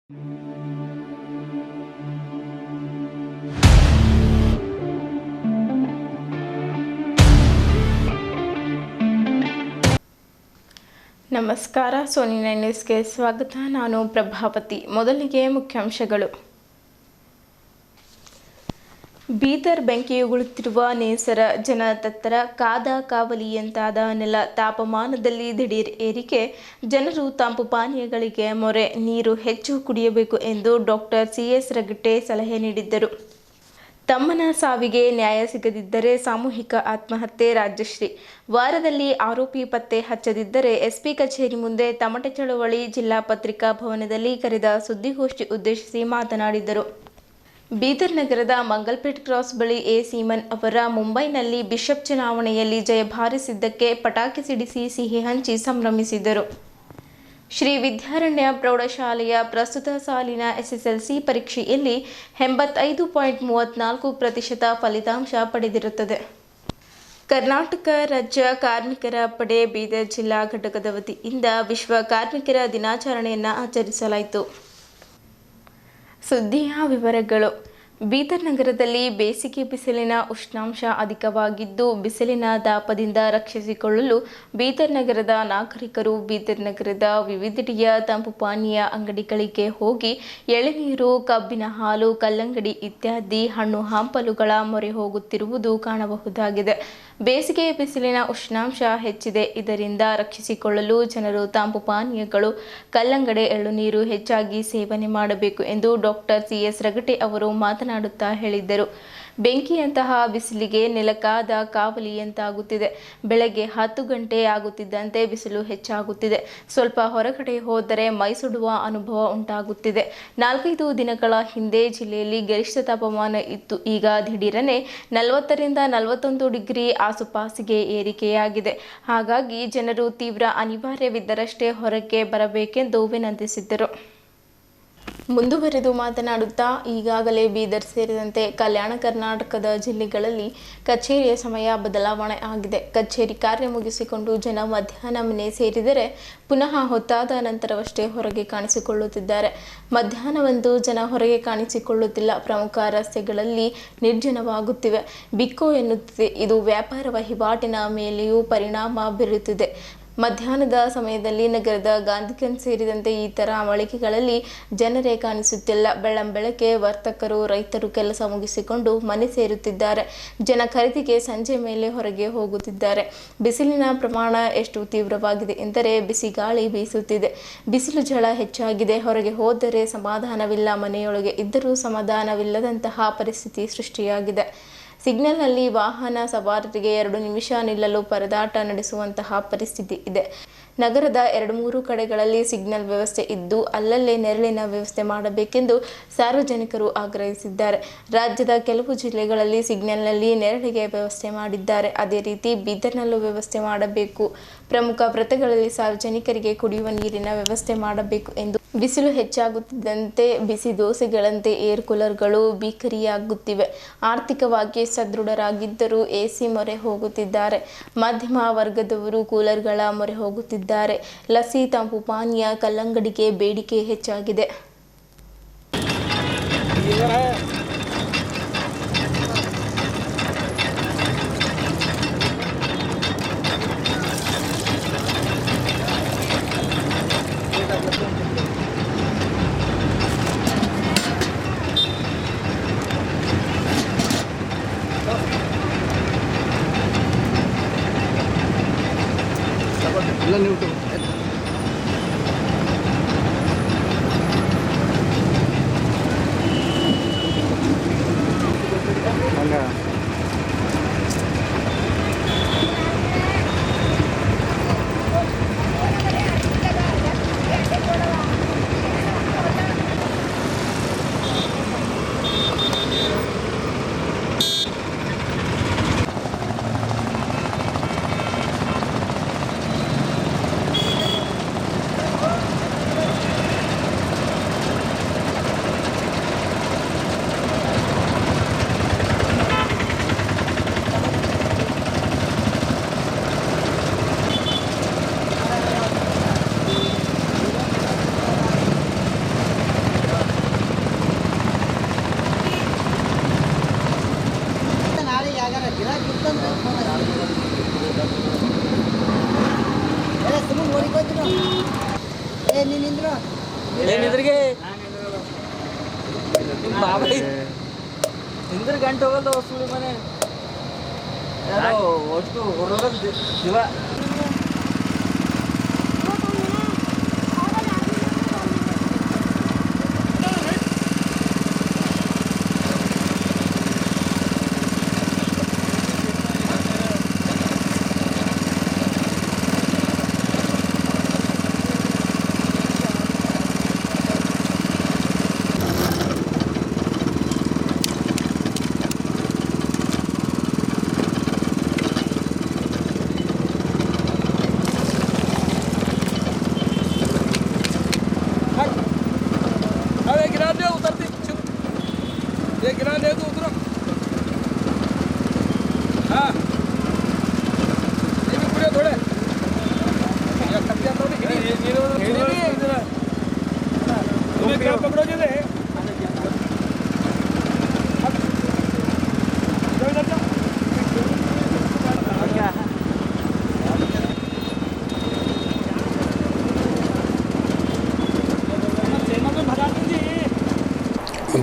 ನಮಸ್ಕಾರ, ಸೋನಿ 9 ನ್ಯೂಸ್ಗೆ ಸ್ವಾಗತ. ನಾನು ಪ್ರಭಾವತಿ. ಮೊದಲಿಗೆ ಮುಖ್ಯಾಂಶಗಳು. ಬೀದರ್ ಬೆಂಕಿಯುಗುಳುತ್ತಿರುವ ನೇಸರ, ಜನ ತತ್ತರ, ಕಾದ ಕಾವಲಿಯಂತಾದ ನೆಲ, ತಾಪಮಾನದಲ್ಲಿ ದಿಢೀರ್ ಏರಿಕೆ, ಜನರು ತಂಪು ಪಾನೀಯಗಳಿಗೆ ಮೊರೆ, ನೀರು ಹೆಚ್ಚು ಕುಡಿಯಬೇಕು ಎಂದು ಡಾಕ್ಟರ್ CS ರಗಟ್ಟೆ ಸಲಹೆ ನೀಡಿದ್ದರು. ತಮ್ಮನ ಸಾವಿಗೆ ನ್ಯಾಯ ಸಿಗದಿದ್ದರೆ ಸಾಮೂಹಿಕ ಆತ್ಮಹತ್ಯೆ ರಾಜ್ಯಶ್ರೀ. ವಾರದಲ್ಲಿ ಆರೋಪಿ ಪತ್ತೆ ಹಚ್ಚದಿದ್ದರೆ SP ಕಚೇರಿ ಮುಂದೆ ತಮಟೆ ಚಳವಳಿ. ಜಿಲ್ಲಾ ಪತ್ರಿಕಾ ಭವನದಲ್ಲಿ ಕರೆದ ಸುದ್ದಿಗೋಷ್ಠಿ ಉದ್ದೇಶಿಸಿ ಮಾತನಾಡಿದರು. ಬೀದರ್ ನಗರದ ಮಂಗಲ್ಪೇಟ್ ಕ್ರಾಸ್ ಬಳಿ ಸೀಮನ್ ಅವರ ಮುಂಬೈನಲ್ಲಿ ಬಿಷಪ್ ಚುನಾವಣೆಯಲ್ಲಿ ಜಯ ಬಾರಿಸಿದ್ದಕ್ಕೆ ಪಟಾಕಿ ಸಿಡಿಸಿ ಸಿಹಿ ಹಂಚಿ ಸಂಭ್ರಮಿಸಿದರು. ಶ್ರೀ ವಿದ್ಯಾರಣ್ಯ ಪ್ರೌಢಶಾಲೆಯ ಪ್ರಸ್ತುತ ಸಾಲಿನ SSLC ಪರೀಕ್ಷೆಯಲ್ಲಿ 85.34% ಫಲಿತಾಂಶ ಪಡೆದಿರುತ್ತದೆ. ಕರ್ನಾಟಕ ರಾಜ್ಯ ಕಾರ್ಮಿಕರ ಪಡೆ ಬೀದರ್ ಜಿಲ್ಲಾ ಘಟಕದ ವತಿಯಿಂದ ವಿಶ್ವ ಕಾರ್ಮಿಕರ ದಿನಾಚರಣೆಯನ್ನು ಆಚರಿಸಲಾಯಿತು. ಸುದ್ದಿಯ ವಿವರಗಳು. ಬೀದರ್ ನಗರದಲ್ಲಿ ಬೇಸಿಗೆ ಬಿಸಿಲಿನ ಉಷ್ಣಾಂಶ ಅಧಿಕವಾಗಿದ್ದು, ಬಿಸಿಲಿನ ತಾಪದಿಂದ ರಕ್ಷಿಸಿಕೊಳ್ಳಲು ಬೀದರ್ ನಗರದ ನಾಗರಿಕರು ಬೀದರ್ ನಗರದ ವಿವಿಧೆಡೆಯ ತಂಪು ಪಾನೀಯ ಅಂಗಡಿಗಳಿಗೆ ಹೋಗಿ ಎಳೆನೀರು, ಕಬ್ಬಿನ ಹಾಲು, ಕಲ್ಲಂಗಡಿ ಇತ್ಯಾದಿ ಹಣ್ಣು ಹಂಪಲುಗಳ ಮೊರೆ ಹೋಗುತ್ತಿರುವುದು ಕಾಣಬಹುದಾಗಿದೆ. ಬೇಸಿಗೆ ಬಿಸಿಲಿನ ಉಷ್ಣಾಂಶ ಹೆಚ್ಚಿದೆ. ಇದರಿಂದ ರಕ್ಷಿಸಿಕೊಳ್ಳಲು ಜನರು ತಂಪು ಪಾನೀಯಗಳು, ಕಲ್ಲಂಗಡಿ, ಎಳುನೀರು ಹೆಚ್ಚಾಗಿ ಸೇವನೆ ಮಾಡಬೇಕು ಎಂದು ಡಾಕ್ಟರ್ CS ರಗಟ್ಟೆ ಅವರು ಮಾತನಾಡುತ್ತಾ ಹೇಳಿದರು. ಬೆಂಕಿಯಂತಹ ಬಿಸಿಲಿಗೆ ನೆಲಕ್ಕಾದ ಕಾವಲಿಯಂತಾಗುತ್ತಿದೆ. ಬೆಳಗ್ಗೆ 10 ಗಂಟೆ ಆಗುತ್ತಿದ್ದಂತೆ ಬಿಸಿಲು ಹೆಚ್ಚಾಗುತ್ತಿದೆ. ಸ್ವಲ್ಪ ಹೊರಗಡೆ ಹೋದರೆ ಮೈ ಸುಡುವ ಅನುಭವ ಉಂಟಾಗುತ್ತಿದೆ. 4-5 ದಿನಗಳ ಹಿಂದೆ ಜಿಲ್ಲೆಯಲ್ಲಿ ಗರಿಷ್ಠ ತಾಪಮಾನ ಇತ್ತು. ಈಗ ದಿಢೀರನೆ 40ರಿಂದ 41 ಡಿಗ್ರಿ ಆಸುಪಾಸಿಗೆ ಏರಿಕೆಯಾಗಿದೆ. ಹಾಗಾಗಿ ಜನರು ತೀವ್ರ ಅನಿವಾರ್ಯವಿದ್ದರಷ್ಟೇ ಹೊರಗೆ ಬರಬೇಕೆಂದು ವಿನಂತಿಸಿದರು. ಮುಂದುವರೆದು ಮಾತನಾಡುತ್ತಾ, ಈಗಾಗಲೇ ಬೀದರ್ ಸೇರಿದಂತೆ ಕಲ್ಯಾಣ ಕರ್ನಾಟಕದ ಜಿಲ್ಲೆಗಳಲ್ಲಿ ಕಚೇರಿಯ ಸಮಯ ಬದಲಾವಣೆ ಆಗಿದೆ. ಕಚೇರಿ ಕಾರ್ಯ ಮುಗಿಸಿಕೊಂಡು ಜನ ಮಧ್ಯಾಹ್ನ ಮನೆ ಸೇರಿದರೆ ಪುನಃ ಹೊತ್ತಾದ ನಂತರವಷ್ಟೇ ಹೊರಗೆ ಕಾಣಿಸಿಕೊಳ್ಳುತ್ತಿದ್ದಾರೆ. ಮಧ್ಯಾಹ್ನವಂತೂ ಜನ ಹೊರಗೆ ಕಾಣಿಸಿಕೊಳ್ಳುತ್ತಿಲ್ಲ. ಪ್ರಮುಖ ರಸ್ತೆಗಳಲ್ಲಿ ನಿರ್ಜನವಾಗುತ್ತಿವೆ. ಬಿಕೋ ಎನ್ನುತ್ತಿದೆ. ಇದು ವ್ಯಾಪಾರ ವಹಿವಾಟಿನ ಮೇಲೆಯೂ ಪರಿಣಾಮ ಬೀರುತ್ತಿದೆ. ಮಧ್ಯಾಹ್ನದ ಸಮಯದಲ್ಲಿ ನಗರದ ಗಾಂಧಿಗಂಜ್ ಸೇರಿದಂತೆ ಇತರ ಮಳಿಗೆಗಳಲ್ಲಿ ಜನರೇ ಕಾಣಿಸುತ್ತಿಲ್ಲ. ಬೆಳ್ಳಂಬೆಳಗ್ಗೆ ವರ್ತಕರು, ರೈತರು ಕೆಲಸ ಮುಗಿಸಿಕೊಂಡು ಮನೆ ಸೇರುತ್ತಿದ್ದಾರೆ. ಜನ ಖರೀದಿಗೆ ಸಂಜೆ ಮೇಲೆ ಹೊರಗೆ ಹೋಗುತ್ತಿದ್ದಾರೆ. ಬಿಸಿಲಿನ ಪ್ರಮಾಣ ಎಷ್ಟು ತೀವ್ರವಾಗಿದೆ ಎಂದರೆ ಬಿಸಿಗಾಳಿ ಬೀಸುತ್ತಿದೆ. ಬಿಸಿಲು ಝಳ ಹೆಚ್ಚಾಗಿದೆ. ಹೊರಗೆ ಹೋದರೆ ಸಮಾಧಾನವಿಲ್ಲ, ಮನೆಯೊಳಗೆ ಇದ್ದರೂ ಸಮಾಧಾನವಿಲ್ಲದಂತಹ ಪರಿಸ್ಥಿತಿ ಸೃಷ್ಟಿಯಾಗಿದೆ. ಸಿಗ್ನಲ್ನಲ್ಲಿ ವಾಹನ ಸವಾರರಿಗೆ 2 ನಿಮಿಷ ನಿಲ್ಲಲು ಪರದಾಟ ನಡೆಸುವಂತಹ ಪರಿಸ್ಥಿತಿ ಇದೆ. ನಗರದ 2-3 ಕಡೆಗಳಲ್ಲಿ ಸಿಗ್ನಲ್ ವ್ಯವಸ್ಥೆ ಇದ್ದು ಅಲ್ಲಲ್ಲೇ ನೆರಳಿನ ವ್ಯವಸ್ಥೆ ಮಾಡಬೇಕೆಂದು ಸಾರ್ವಜನಿಕರು ಆಗ್ರಹಿಸಿದ್ದಾರೆ. ರಾಜ್ಯದ ಕೆಲವು ಜಿಲ್ಲೆಗಳಲ್ಲಿ ಸಿಗ್ನಲ್ನಲ್ಲಿ ನೆರಳಿಗೆ ವ್ಯವಸ್ಥೆ ಮಾಡಿದ್ದಾರೆ. ಅದೇ ರೀತಿ ಬೀದರ್ನಲ್ಲೂ ವ್ಯವಸ್ಥೆ ಮಾಡಬೇಕು. ಪ್ರಮುಖ ವೃತ್ತಗಳಲ್ಲಿ ಸಾರ್ವಜನಿಕರಿಗೆ ಕುಡಿಯುವ ನೀರಿನ ವ್ಯವಸ್ಥೆ ಮಾಡಬೇಕು ಎಂದು. ಬಿಸಿಲು ಹೆಚ್ಚಾಗುತ್ತಿದ್ದಂತೆ ಬಿಸಿ ದೋಸೆಗಳಂತೆ ಏರ್ ಕೂಲರ್ಗಳು ಬಿಕರಿಯಾಗುತ್ತಿವೆ. ಆರ್ಥಿಕವಾಗಿ ಸದೃಢರಾಗಿದ್ದರೂ AC ಮೊರೆ ಹೋಗುತ್ತಿದ್ದಾರೆ. ಮಧ್ಯಮ ವರ್ಗದವರು ಕೂಲರ್ಗಳ ಮೊರೆ ಹೋಗುತ್ತಿದ್ದಾರೆ. ಲಸಿ, ತಂಪು ಪಾನೀಯ, ಕಲ್ಲಂಗಡಿಗೆ ಬೇಡಿಕೆ ಹೆಚ್ಚಾಗಿದೆ. ನಿಂದ್ರಿಗೆ ಬಾಬಾಯಿ ನಿಂದ್ರ ಗಂಟೆ ಹೋಗಲ್ಲ ಸುಳಿ ಮನೆ ಯಾರೋ ಅಷ್ಟು ಹೊರಗ ಶಿವ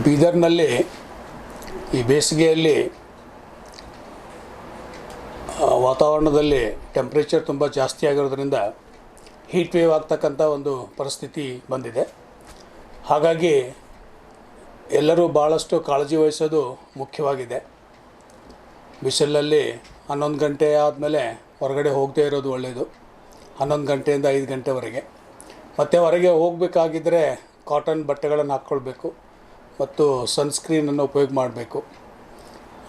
ಬೀದರ್ನಲ್ಲಿ ಈ ಬೇಸಿಗೆಯಲ್ಲಿ ವಾತಾವರಣದಲ್ಲಿ ಟೆಂಪ್ರೇಚರ್ ತುಂಬ ಜಾಸ್ತಿ ಆಗಿರೋದ್ರಿಂದ ಹೀಟ್ ವೇವ್ ಆಗ್ತಕ್ಕಂಥ ಒಂದು ಪರಿಸ್ಥಿತಿ ಬಂದಿದೆ. ಹಾಗಾಗಿ ಎಲ್ಲರೂ ಭಾಳಷ್ಟು ಕಾಳಜಿ ವಹಿಸೋದು ಮುಖ್ಯವಾಗಿದೆ. ಬಿಸಿಲಲ್ಲಿ 11 ಗಂಟೆ ಆದಮೇಲೆ ಹೊರಗಡೆ ಹೋಗದೇ ಇರೋದು ಒಳ್ಳೆಯದು. 11 ಗಂಟೆಯಿಂದ 5 ಗಂಟೆವರೆಗೆ. ಮತ್ತು ಹೊರಗೆ ಹೋಗಬೇಕಾಗಿದ್ದರೆ ಕಾಟನ್ ಬಟ್ಟೆಗಳನ್ನು ಹಾಕ್ಕೊಳ್ಬೇಕು ಮತ್ತು ಸನ್ಸ್ಕ್ರೀನನ್ನು ಉಪಯೋಗ ಮಾಡಬೇಕು.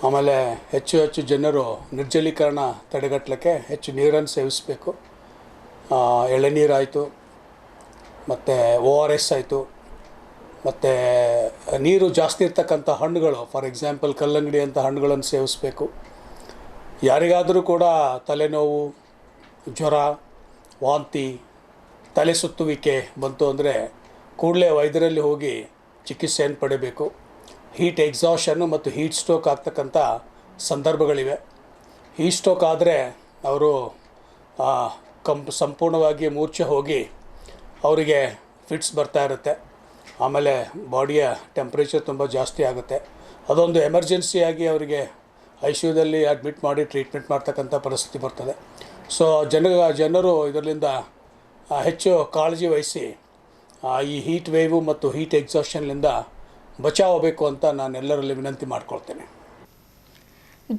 ಆಮೇಲೆ ಹೆಚ್ಚು ಜನರು ನಿರ್ಜಲೀಕರಣ ತಡೆಗಟ್ಟಲಿಕ್ಕೆ ಹೆಚ್ಚು ನೀರನ್ನು ಸೇವಿಸಬೇಕು. ಎಳೆನೀರಾಯಿತು ಮತ್ತು ORS ಆಯಿತು ಮತ್ತು ನೀರು ಜಾಸ್ತಿ ಇರ್ತಕ್ಕಂಥ ಹಣ್ಣುಗಳು, ಫಾರ್ ಎಕ್ಸಾಂಪಲ್ ಕಲ್ಲಂಗಡಿ ಅಂತ ಹಣ್ಣುಗಳನ್ನು ಸೇವಿಸಬೇಕು. ಯಾರಿಗಾದರೂ ಕೂಡ ತಲೆನೋವು, ಜ್ವರ, ವಾಂತಿ, ತಲೆ ಸುತ್ತುವಿಕೆ ಬಂತು ಅಂದರೆ ಕೂಡಲೇ ವೈದ್ಯರಲ್ಲಿ ಹೋಗಿ ಚಿಕಿತ್ಸೆಯನ್ನು ಪಡೆಯಬೇಕು. ಹೀಟ್ ಎಕ್ಸಾಷನ್ನು ಮತ್ತು ಹೀಟ್ ಸ್ಟ್ರೋಕ್ ಆಗ್ತಕ್ಕಂಥ ಸಂದರ್ಭಗಳಿವೆ. ಹೀಟ್ ಸ್ಟ್ರೋಕ್ ಆದರೆ ಅವರು ಸಂಪೂರ್ಣವಾಗಿ ಮೂರ್ಛೆ ಹೋಗಿ ಅವರಿಗೆ ಫಿಟ್ಸ್ ಬರ್ತಾ ಇರುತ್ತೆ. ಆಮೇಲೆ ಬಾಡಿಯ ಟೆಂಪ್ರೇಚರ್ ತುಂಬ ಜಾಸ್ತಿ ಆಗುತ್ತೆ. ಅದೊಂದು ಎಮರ್ಜೆನ್ಸಿಯಾಗಿ ಅವರಿಗೆ ICUದಲ್ಲಿ ಅಡ್ಮಿಟ್ ಮಾಡಿ ಟ್ರೀಟ್ಮೆಂಟ್ ಮಾಡ್ತಕ್ಕಂಥ ಪರಿಸ್ಥಿತಿ ಬರ್ತದೆ. ಸೊ ಜನರು ಇದರಿಂದ ಹೆಚ್ಚು ಕಾಳಜಿ ವಹಿಸಿ ಈ ಹೀಟ್ ವೇವು ಮತ್ತು ಹೀಟ್ ಎಕ್ಸಾಷನ್ನಿಂದ ಬಚಾವಬೇಕು ಅಂತ ನಾನೆಲ್ಲರಲ್ಲಿ ವಿನಂತಿ ಮಾಡ್ಕೊಳ್ತೇನೆ.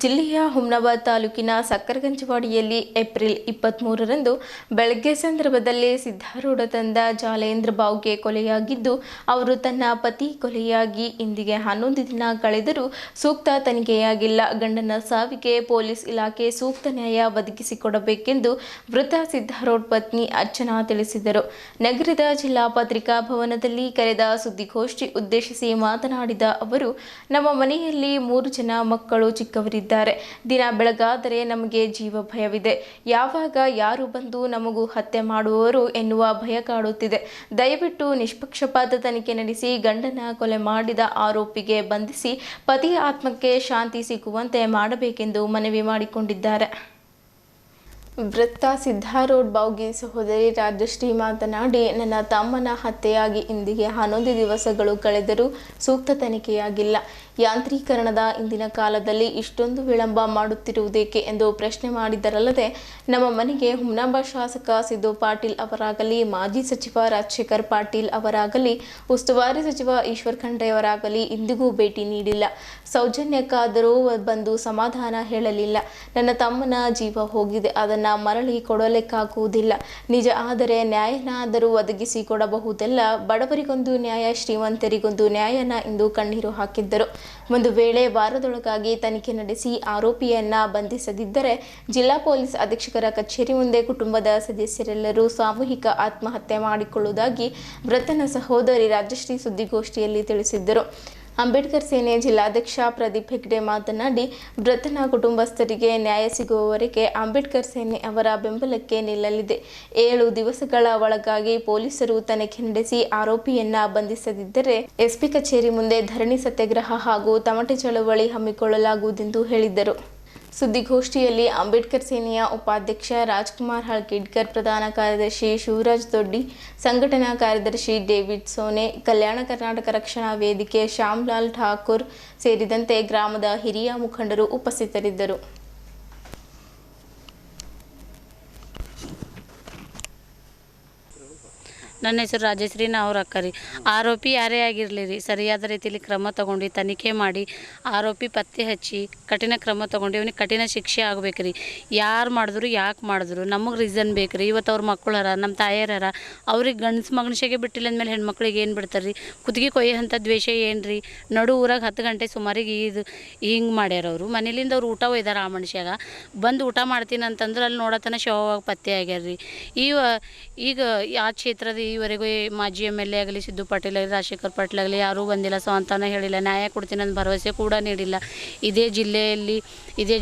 ಜಿಲ್ಲೆಯ ಹುಮ್ನಾಬಾದ್ ತಾಲೂಕಿನ ಸಕ್ಕರಗಂಜವಾಡಿಯಲ್ಲಿ ಏಪ್ರಿಲ್ 23ರಂದು ಬೆಳಗ್ಗೆ ಸಂದರ್ಭದಲ್ಲಿ ಸಿದ್ಧಾರೂಢ ತಂದ ಜಾಲೇಂದ್ರ ಬಾವ್ಗೆ ಕೊಲೆಯಾಗಿದ್ದು, ಅವರು ತನ್ನ ಪತಿ ಕೊಲೆಯಾಗಿ ಇಂದಿಗೆ 11 ದಿನ ಕಳೆದರೂ ಸೂಕ್ತ ತನಿಖೆಯಾಗಿಲ್ಲ. ಗಂಡನ ಸಾವಿಗೆ ಪೊಲೀಸ್ ಇಲಾಖೆ ಸೂಕ್ತ ನ್ಯಾಯ ಒದಗಿಸಿಕೊಡಬೇಕೆಂದು ಮೃತ ಸಿದ್ಧಾರೂಢ್ ಪತ್ನಿ ಅರ್ಚನಾ ತಿಳಿಸಿದರು. ನಗರದ ಜಿಲ್ಲಾ ಪತ್ರಿಕಾ ಭವನದಲ್ಲಿ ಕರೆದ ಸುದ್ದಿಗೋಷ್ಠಿ ಉದ್ದೇಶಿಸಿ ಮಾತನಾಡಿದ ಅವರು, ನಮ್ಮ ಮನೆಯಲ್ಲಿ 3 ಜನ ಮಕ್ಕಳು ಚಿಕ್ಕವರಿದ್ದಾರೆ. ದಿನ ಬೆಳಗಾದರೆ ನಮಗೆ ಜೀವ ಭಯವಿದೆ. ಯಾವಾಗ ಯಾರು ಬಂದು ನಮಗೂ ಹತ್ಯೆ ಮಾಡುವವರು ಎನ್ನುವ ಭಯ ಕಾಡುತ್ತಿದೆ. ದಯವಿಟ್ಟು ನಿಷ್ಪಕ್ಷಪಾತ ತನಿಖೆ ನಡೆಸಿ ಗಂಡನ ಕೊಲೆ ಮಾಡಿದ ಆರೋಪಿಗೆ ಬಂಧಿಸಿ ಪತಿಯ ಆತ್ಮಕ್ಕೆ ಶಾಂತಿ ಸಿಗುವಂತೆ ಮಾಡಬೇಕೆಂದು ಮನವಿ ಮಾಡಿಕೊಂಡಿದ್ದಾರೆ. ಮೃತ ಸಿದ್ಧಾರೂಢ್ ಬಾವ್ಗೆ ಸಹೋದರಿ ರಾಜಶ್ರೀ ಮಾತನಾಡಿ, ನನ್ನ ತಮ್ಮನ ಹತ್ಯೆಯಾಗಿ ಇಂದಿಗೆ 11 ದಿವಸಗಳು ಕಳೆದರೂ ಸೂಕ್ತ ತನಿಖೆಯಾಗಿಲ್ಲ. ಯಾಂತ್ರೀಕರಣದ ಇಂದಿನ ಕಾಲದಲ್ಲಿ ಇಷ್ಟೊಂದು ವಿಳಂಬ ಮಾಡುತ್ತಿರುವುದೇಕೆ ಎಂದು ಪ್ರಶ್ನೆ ಮಾಡಿದರಲ್ಲದೆ, ನಮ್ಮ ಮನೆಗೆ ಹುಮ್ನಾಬಾದ್ ಶಾಸಕ ಸಿದ್ದು ಪಾಟೀಲ್ ಅವರಾಗಲಿ, ಮಾಜಿ ಸಚಿವ ರಾಜಶೇಖರ್ ಪಾಟೀಲ್ ಅವರಾಗಲಿ, ಉಸ್ತುವಾರಿ ಸಚಿವ ಈಶ್ವರ್ ಖಂಡ್ರೆ ಅವರಾಗಲಿ ಇಂದಿಗೂ ಭೇಟಿ ನೀಡಿಲ್ಲ. ಸೌಜನ್ಯಕ್ಕಾದರೂ ಬಂದು ಸಮಾಧಾನ ಹೇಳಲಿಲ್ಲ. ನನ್ನ ತಮ್ಮನ ಜೀವ ಹೋಗಿದೆ, ಅದನ್ನು ಮರಳಿ ಕೊಡಲಿಕ್ಕಾಗುವುದಿಲ್ಲ. ನಿಜ ಆದರೆ ನ್ಯಾಯನಾದರೂ ಒದಗಿಸಿ ಕೊಡಬಹುದಲ್ಲ. ಬಡವರಿಗೊಂದು ನ್ಯಾಯ, ಶ್ರೀಮಂತರಿಗೊಂದು ನ್ಯಾಯನ ಎಂದು ಕಣ್ಣೀರು ಹಾಕಿದ್ದರು. ಒಂದು ವೇಳೆ ವಾರದೊಳಗಾಗಿ ತನಿಖೆ ನಡೆಸಿ ಆರೋಪಿಯನ್ನ ಬಂಧಿಸದಿದ್ದರೆ ಜಿಲ್ಲಾ ಪೊಲೀಸ್ ಅಧೀಕ್ಷಕರ ಕಚೇರಿ ಮುಂದೆ ಕುಟುಂಬದ ಸದಸ್ಯರೆಲ್ಲರೂ ಸಾಮೂಹಿಕ ಆತ್ಮಹತ್ಯೆ ಮಾಡಿಕೊಳ್ಳುವುದಾಗಿ ಮೃತನ ಸಹೋದರಿ ರಾಜಶ್ರೀ ಸುದ್ದಿಗೋಷ್ಠಿಯಲ್ಲಿ ತಿಳಿಸಿದ್ದರು. ಅಂಬೇಡ್ಕರ್ ಸೇನೆ ಜಿಲ್ಲಾಧ್ಯಕ್ಷ ಪ್ರದೀಪ್ ಹೆಗ್ಡೆ ಮಾತನಾಡಿ, ಮೃತನ ಕುಟುಂಬಸ್ಥರಿಗೆ ನ್ಯಾಯ ಸಿಗುವವರೆಗೆ ಅಂಬೇಡ್ಕರ್ ಸೇನೆ ಅವರ ಬೆಂಬಲಕ್ಕೆ ನಿಲ್ಲಲಿದೆ. 7 ದಿವಸಗಳ ಒಳಗಾಗಿ ಪೊಲೀಸರು ತನಿಖೆ ನಡೆಸಿ ಆರೋಪಿಯನ್ನ ಬಂಧಿಸದಿದ್ದರೆ SP ಕಚೇರಿ ಮುಂದೆ ಧರಣಿ ಸತ್ಯಾಗ್ರಹ ಹಾಗೂ ತಮಟೆ ಚಳವಳಿ ಹಮ್ಮಿಕೊಳ್ಳಲಾಗುವುದೆಂದು ಹೇಳಿದರು. ಸುದ್ದಿಗೋಷ್ಠಿಯಲ್ಲಿ ಅಂಬೇಡ್ಕರ್ ಸೇನೆಯ ಉಪಾಧ್ಯಕ್ಷ ರಾಜ್ಕುಮಾರ್ ಹಳ್ಕಿಡ್ಕರ್, ಪ್ರಧಾನ ಕಾರ್ಯದರ್ಶಿ ಶಿವರಾಜ್ ದೊಡ್ಡಿ, ಸಂಘಟನಾ ಕಾರ್ಯದರ್ಶಿ ಡೇವಿಡ್ ಸೋನೆ, ಕಲ್ಯಾಣ ಕರ್ನಾಟಕ ರಕ್ಷಣಾ ವೇದಿಕೆ ಶ್ಯಾಮ್ಲಾಲ್ ಠಾಕೂರ್ ಸೇರಿದಂತೆ ಗ್ರಾಮದ ಹಿರಿಯ ಮುಖಂಡರು ಉಪಸ್ಥಿತರಿದ್ದರು. ನನ್ನ ಹೆಸರು ರಾಜಶ್ರೀ ಅವ್ರ ಅಕ್ಕರಿ. ಆರೋಪಿ ಯಾರೇ ಆಗಿರಲಿ ರೀ, ಸರಿಯಾದ ರೀತಿಯಲ್ಲಿ ಕ್ರಮ ತಗೊಂಡು ತನಿಖೆ ಮಾಡಿ ಆರೋಪಿ ಪತ್ತೆ ಹಚ್ಚಿ ಕಠಿಣ ಕ್ರಮ ತಗೊಂಡು ಅವನಿಗೆ ಕಠಿಣ ಶಿಕ್ಷೆ ಆಗ್ಬೇಕು ರೀ. ಯಾರು ಮಾಡಿದ್ರು, ಯಾಕೆ ಮಾಡಿದ್ರು, ನಮಗೆ ರೀಸನ್ ಬೇಕು ರೀ. ಇವತ್ತು ಅವ್ರ ಮಕ್ಕಳು ಹರ, ನಮ್ಮ ತಾಯರ ಅವ್ರಿಗೆ ಗಂಡಸ ಮಗನಿಗೆ ಬಿಟ್ಟಿಲ್ಲ ಅಂದಮೇಲೆ ಹೆಣ್ಮಕ್ಳಿಗೆ ಏನು ಬಿಡ್ತಾರೆ ರೀ? ಕುತ್ತಿಗೆ ಕೊಯ್ಯೋಂಥ ದ್ವೇಷ ಏನು ರೀ? ನಡು ಊರಾಗ 10 ಗಂಟೆ ಸುಮಾರಿಗೆ ಹಿಂಗೆ ಮಾಡ್ಯಾರ ಅವರು. ಮನೇಲಿಂದ ಅವ್ರು ಊಟ ಒಯ್ದಾರ. ಆ ಮನುಷ್ಯಾಗ ಬಂದು ಊಟ ಮಾಡ್ತೀನಿ ಅಂತಂದ್ರೆ ಅಲ್ಲಿ ನೋಡತನ ಶವವಾಗಿ ಪತ್ತೆ ಆಗ್ಯಾರ ರೀ. ಈಗ ಆ ಕ್ಷೇತ್ರದ ಈವರೆಗೂ ಮಾಜಿ MLA ಆಗಲಿ, ಸಿದ್ದು ಪಾಟೀಲ್ ಆಗಲಿ, ರಾಜಶೇಖರ್ ಪಾಟೀಲ್ ಆಗಲಿ ಯಾರೂ ಬಂದಿಲ್ಲ. ಸ್ವಂತನೇ ಹೇಳಿಲ್ಲ, ನ್ಯಾಯ ಕೊಡ್ತೀನಿ ಅಂತ ಭರವಸೆ ಕೂಡ ನೀಡಿಲ್ಲ. ಇದೇ